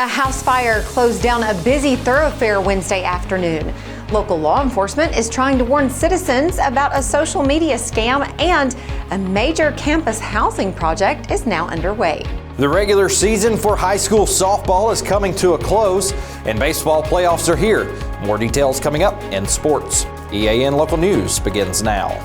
A house fire closed down a busy thoroughfare Wednesday afternoon. Local law enforcement is trying to warn citizens about a social media scam, and a major campus housing project is now underway. The regular season for high school softball is coming to a close, and baseball playoffs are here. More details coming up in sports. EAN Local News begins now.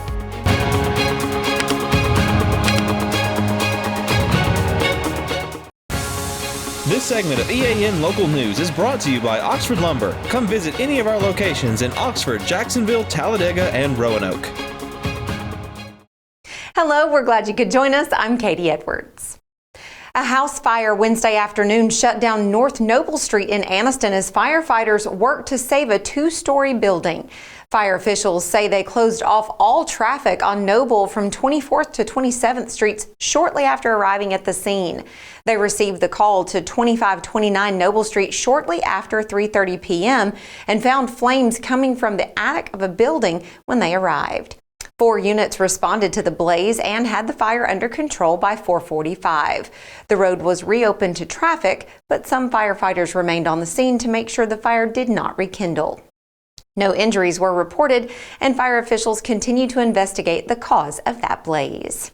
This segment of EAN Local News is brought to you by Oxford Lumber. Come visit any of our locations in Oxford, Jacksonville, Talladega, and Roanoke. Hello, we're glad you could join us. I'm Katie Edwards. A house fire Wednesday afternoon shut down North Noble Street in Anniston as firefighters worked to save a two-story building. Fire officials say they closed off all traffic on Noble from 24th to 27th Streets shortly after arriving at the scene. They received the call to 2529 Noble Street shortly after 3:30 p.m. and found flames coming from the attic of a building when they arrived. 4 units responded to the blaze and had the fire under control by 4:45. The road was reopened to traffic, but some firefighters remained on the scene to make sure the fire did not rekindle. No injuries were reported, and fire officials continue to investigate the cause of that blaze.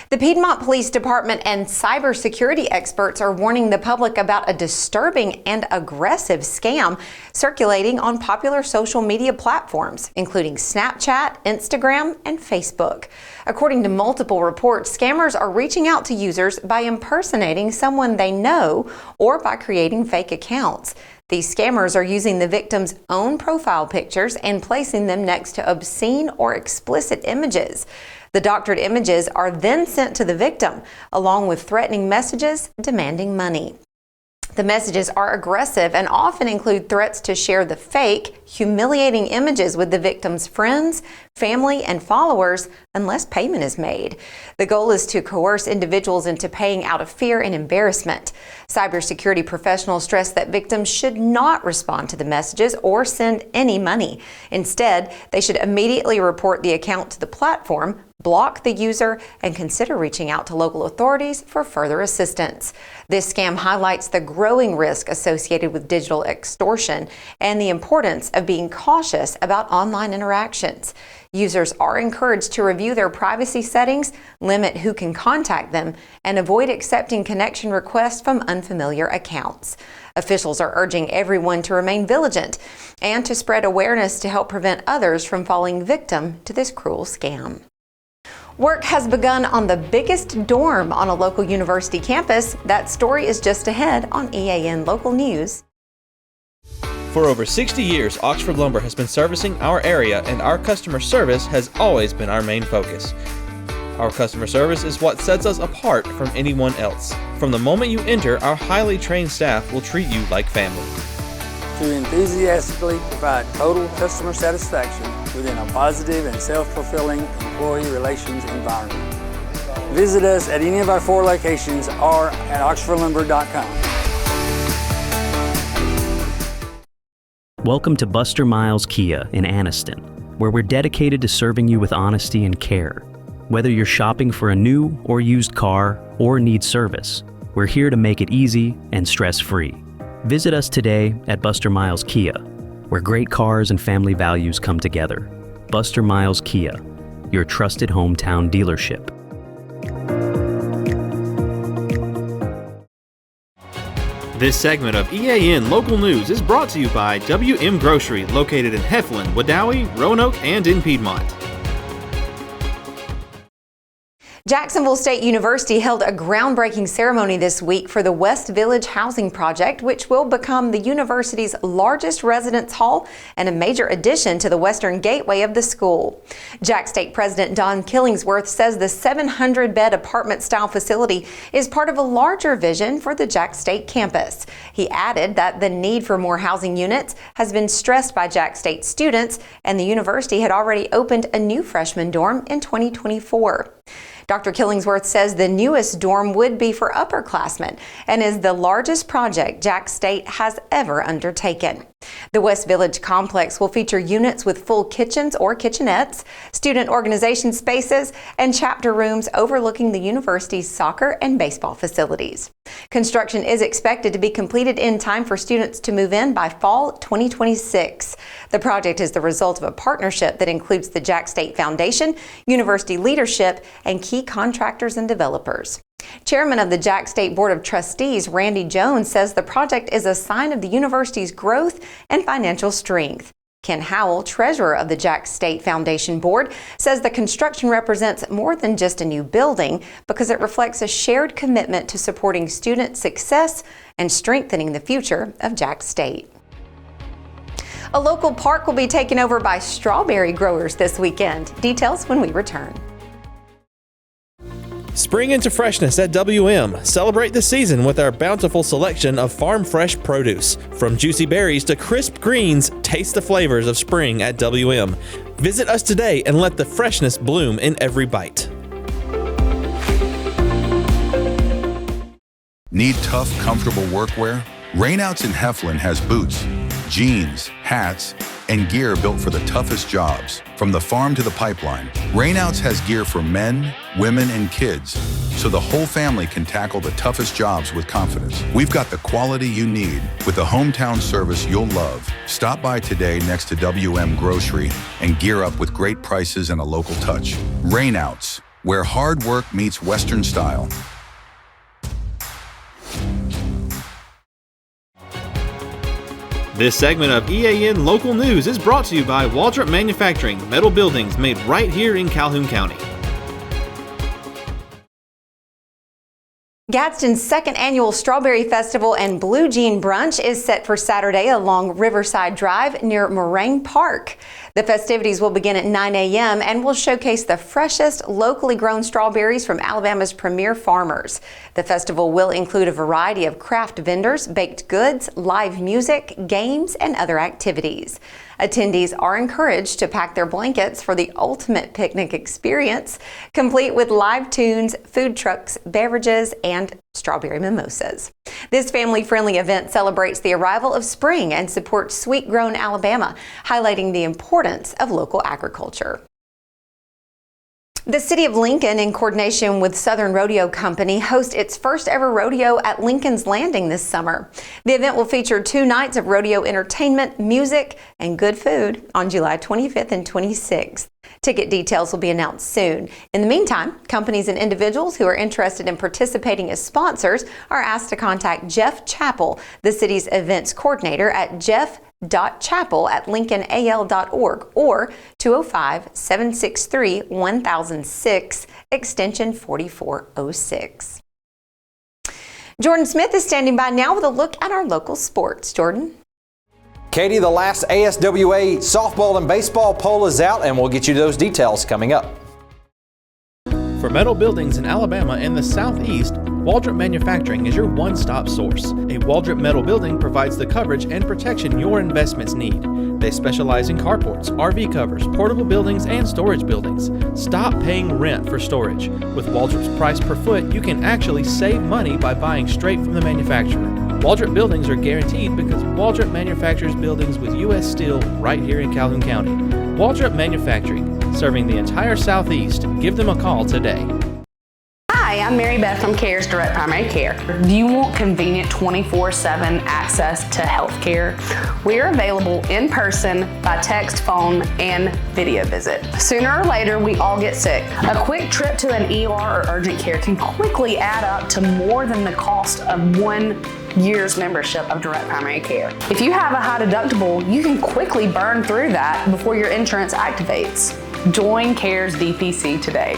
The Piedmont Police Department and cybersecurity experts are warning the public about a disturbing and aggressive scam circulating on popular social media platforms, including Snapchat, Instagram, and Facebook. According to multiple reports, scammers are reaching out to users by impersonating someone they know or by creating fake accounts. These scammers are using the victim's own profile pictures and placing them next to obscene or explicit images. The doctored images are then sent to the victim, along with threatening messages demanding money. The messages are aggressive and often include threats to share the fake, humiliating images with the victim's friends, family, and followers unless payment is made. The goal is to coerce individuals into paying out of fear and embarrassment. Cybersecurity professionals stress that victims should not respond to the messages or send any money. Instead, they should immediately report the account to the platform, block the user, and consider reaching out to local authorities for further assistance. This scam highlights the growing risk associated with digital extortion and the importance of being cautious about online interactions. Users are encouraged to review their privacy settings, limit who can contact them, and avoid accepting connection requests from unfamiliar accounts. Officials are urging everyone to remain vigilant and to spread awareness to help prevent others from falling victim to this cruel scam. Work has begun on the biggest dorm on a local university campus. That story is just ahead on EAN Local News. For over 60 years, Oxford Lumber has been servicing our area, and our customer service has always been our main focus. Our customer service is what sets us apart from anyone else. From the moment you enter, our highly trained staff will treat you like family. To enthusiastically provide total customer satisfaction within a positive and self-fulfilling employee relations environment. Visit us at any of our 4 locations or at oxfordlumber.com. Welcome to Buster Miles Kia in Anniston, where we're dedicated to serving you with honesty and care. Whether you're shopping for a new or used car or need service, we're here to make it easy and stress-free. Visit us today at Buster Miles Kia, where great cars and family values come together. Buster Miles Kia, your trusted hometown dealership. This segment of EAN Local News is brought to you by WM Grocery, located in Heflin, Wadowee, Roanoke, and in Piedmont. Jacksonville State University held a groundbreaking ceremony this week for the West Village Housing Project, which will become the university's largest residence hall and a major addition to the western gateway of the school. Jack State President Don Killingsworth says the 700-bed apartment-style facility is part of a larger vision for the Jack State campus. He added that the need for more housing units has been stressed by Jack State students, and the university had already opened a new freshman dorm in 2024. Dr. Killingsworth says the newest dorm would be for upperclassmen and is the largest project Jack State has ever undertaken. The West Village complex will feature units with full kitchens or kitchenettes, student organization spaces, and chapter rooms overlooking the university's soccer and baseball facilities. Construction is expected to be completed in time for students to move in by fall 2026. The project is the result of a partnership that includes the Jack State Foundation, university leadership, and key contractors and developers. Chairman of the Jack State Board of Trustees, Randy Jones, says the project is a sign of the university's growth and financial strength. Ken Howell, treasurer of the Jack State Foundation Board, says the construction represents more than just a new building because it reflects a shared commitment to supporting student success and strengthening the future of Jack State. A local park will be taken over by strawberry growers this weekend. Details when we return. Spring into freshness at WM. Celebrate the season with our bountiful selection of farm fresh produce. From juicy berries to crisp greens, taste the flavors of spring at WM. Visit us today and let the freshness bloom in every bite. Need tough, comfortable workwear? Rainouts in Heflin has boots, jeans, hats, and gear built for the toughest jobs. From the farm to the pipeline, Rainouts has gear for men, women, and kids, so the whole family can tackle the toughest jobs with confidence. We've got the quality you need with the hometown service you'll love. Stop by today next to WM Grocery and gear up with great prices and a local touch. Rainouts, where hard work meets Western style. This segment of EAN Local News is brought to you by Waldrop Manufacturing, metal buildings made right here in Calhoun County. Gadsden's second annual Strawberry Festival and Blue Jean Brunch is set for Saturday along Riverside Drive near Moraine Park. The festivities will begin at 9 a.m. and will showcase the freshest locally grown strawberries from Alabama's premier farmers. The festival will include a variety of craft vendors, baked goods, live music, games, and other activities. Attendees are encouraged to pack their blankets for the ultimate picnic experience, complete with live tunes, food trucks, beverages, and strawberry mimosas. This family-friendly event celebrates the arrival of spring and supports sweet-grown Alabama, highlighting the importance of local agriculture. The City of Lincoln, in coordination with Southern Rodeo Company, hosts its first ever rodeo at Lincoln's Landing this summer. The event will feature 2 nights of rodeo entertainment, music, and good food on July 25th and 26th. Ticket details will be announced soon. In the meantime, companies and individuals who are interested in participating as sponsors are asked to contact Jeff Chappell, the city's events coordinator, at jeff.chappell@lincolnal.org or 205-763-1006, extension 4406. Jordan Smith is standing by now with a look at our local sports. Jordan? Katie, the last ASWA softball and baseball poll is out, and we'll get you those details coming up. For metal buildings in Alabama and the Southeast, Waldrop Manufacturing is your one-stop source. A Waldrop metal building provides the coverage and protection your investments need. They specialize in carports, RV covers, portable buildings, and storage buildings. Stop paying rent for storage. With Waldrop's price per foot, you can actually save money by buying straight from the manufacturer. Waldrop buildings are guaranteed because Waldrop manufactures buildings with U.S. steel right here in Calhoun County. Waldrop Manufacturing, serving the entire Southeast. Give them a call today. Hi, I'm Mary Beth from CARES Direct Primary Care. Do you want convenient 24/7 access to health care? We are available in person, by text, phone, and video visit. Sooner or later, we all get sick. A quick trip to an ER or urgent care can quickly add up to more than the cost of 1 year's membership of Direct Primary Care. If you have a high deductible, you can quickly burn through that before your insurance activates. Join CARES DPC today.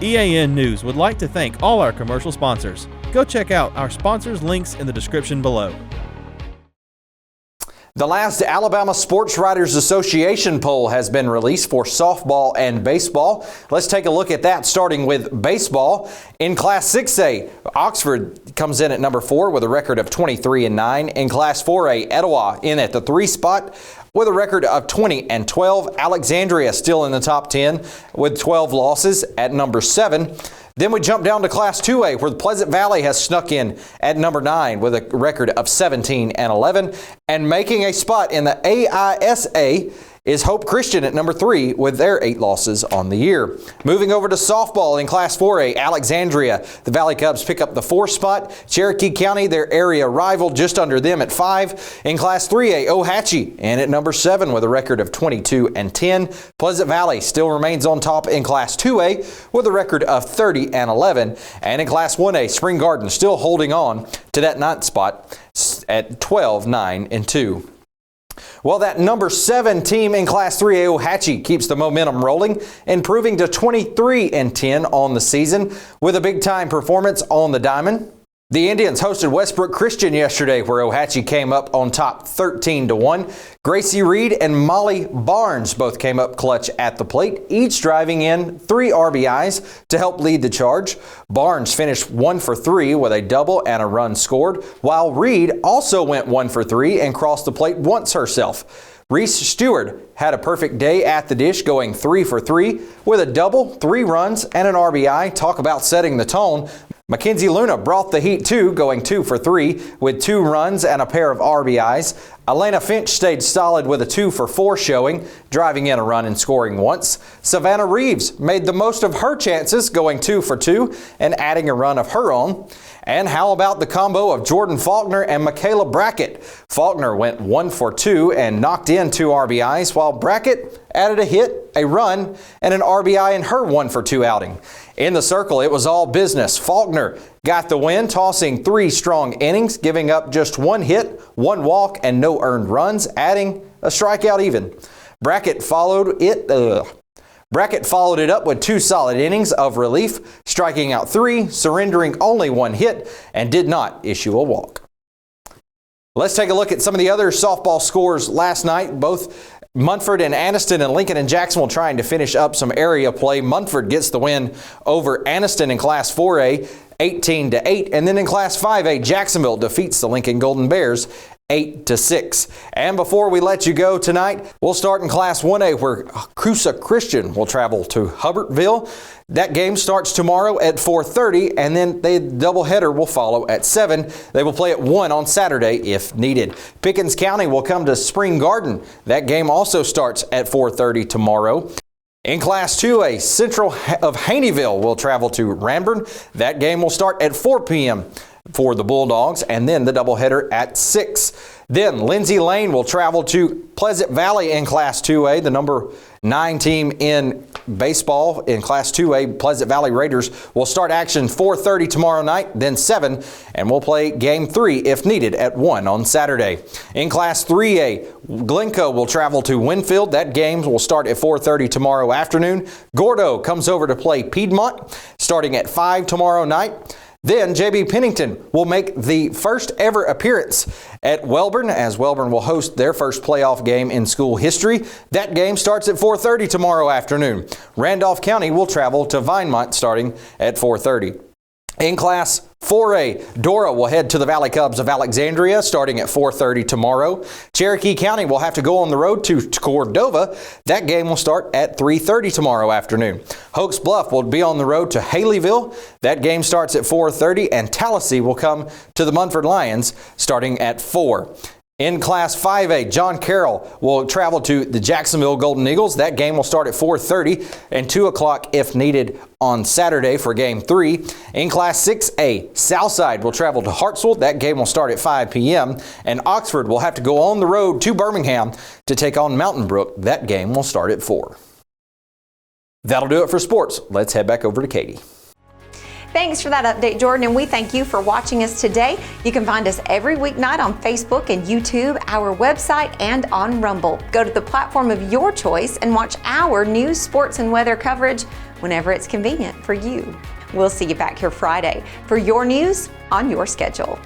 EAN News would like to thank all our commercial sponsors. Go check out our sponsors' links in the description below. The last Alabama Sports Writers Association poll has been released for softball and baseball. Let's take a look at that, starting with baseball. In Class 6A, Oxford comes in at number 4 with a record of 23-9. In Class 4A, Etowah in at the 3 spot with a record of 20-12. Alexandria still in the top 10 with 12 losses at number 7. Then we jump down to Class 2A, where the Pleasant Valley has snuck in at number 9 with a record of 17-11. And making a spot in the AISA is Hope Christian at number 3 with their 8 losses on the year. Moving over to softball in Class 4A, Alexandria, the Valley Cubs pick up the 4th spot. Cherokee County, their area rival, just under them at 5. In Class 3A, Ohatchee in at number 7 with a record of 22-10. Pleasant Valley still remains on top in Class 2A with a record of 30-11. And in Class 1A, Spring Garden still holding on to that 9th spot at 12-9-2. Well, that number 7 team in Class 3A, Ohatchee, keeps the momentum rolling, improving to 23-10 on the season with a big-time performance on the diamond. The Indians hosted Westbrook Christian yesterday, where Ohatchee came up on top 13-1. Gracie Reed and Molly Barnes both came up clutch at the plate, each driving in 3 RBIs to help lead the charge. Barnes finished 1 for 3 with a double and a run scored, while Reed also went 1 for 3 and crossed the plate once herself. Reese Stewart had a perfect day at the dish, going 3 for 3 with a double, 3 runs, and an RBI. Talk about setting the tone. Mackenzie Luna brought the heat too, going 2 for 3 with 2 runs and a pair of RBIs. Elena Finch stayed solid with a 2 for 4 showing, driving in a run and scoring once. Savannah Reeves made the most of her chances, going 2 for 2 and adding a run of her own. And how about the combo of Jordan Faulkner and Michaela Brackett? Faulkner went 1 for 2 and knocked in 2 RBIs, while Brackett added a hit, a run, and an RBI in her 1 for 2 outing. In the circle, it was all business. Faulkner got the win, tossing 3 strong innings, giving up just 1 hit, 1 walk, and no earned runs, adding a strikeout even. Brackett followed it up with 2 solid innings of relief, striking out 3, surrendering only 1 hit, and did not issue a walk. Let's take a look at some of the other softball scores last night. Both Munford and Anniston and Lincoln and Jacksonville trying to finish up some area play. Munford gets the win over Anniston in Class 4A, 18-8. And then in Class 5A, Jacksonville defeats the Lincoln Golden Bears 8-6. And before we let you go tonight, we'll start in Class 1A, where Crusa Christian will travel to Hubbartville. That game starts tomorrow at 4:30, and then the doubleheader will follow at 7. They will play at 1 on Saturday if needed. Pickens County will come to Spring Garden. That game also starts at 4:30 tomorrow. In Class 2A, Central of Haneyville will travel to Ranburne. That game will start at 4 p.m. for the Bulldogs, and then the doubleheader at 6. Then Lindsay Lane will travel to Pleasant Valley in Class 2A. The number 9 team in baseball in Class 2A, Pleasant Valley Raiders, will start action 4:30 tomorrow night, then 7, and we'll play Game 3 if needed at 1 on Saturday. In Class 3A, Glencoe will travel to Winfield. That game will start at 4:30 tomorrow afternoon. Gordo comes over to play Piedmont, starting at 5 tomorrow night. Then J.B. Pennington will make the first ever appearance at Welborn, as Welborn will host their first playoff game in school history. That game starts at 4:30 tomorrow afternoon. Randolph County will travel to Vinemont starting at 4:30. In Class 4A, Dora will head to the Valley Cubs of Alexandria starting at 4:30 tomorrow. Cherokee County will have to go on the road to Cordova. That game will start at 3:30 tomorrow afternoon. Hoax Bluff will be on the road to Haleyville. That game starts at 4:30, and Tallahassee will come to the Munford Lions starting at 4. In Class 5A, John Carroll will travel to the Jacksonville Golden Eagles. That game will start at 4:30 and 2 o'clock if needed on Saturday for Game 3. In Class 6A, Southside will travel to Hartsville. That game will start at 5 p.m. And Oxford will have to go on the road to Birmingham to take on Mountain Brook. That game will start at 4. That'll do it for sports. Let's head back over to Katie. Thanks for that update, Jordan, and we thank you for watching us today. You can find us every weeknight on Facebook and YouTube, our website, and on Rumble. Go to the platform of your choice and watch our news, sports, and weather coverage whenever it's convenient for you. We'll see you back here Friday for your news on your schedule.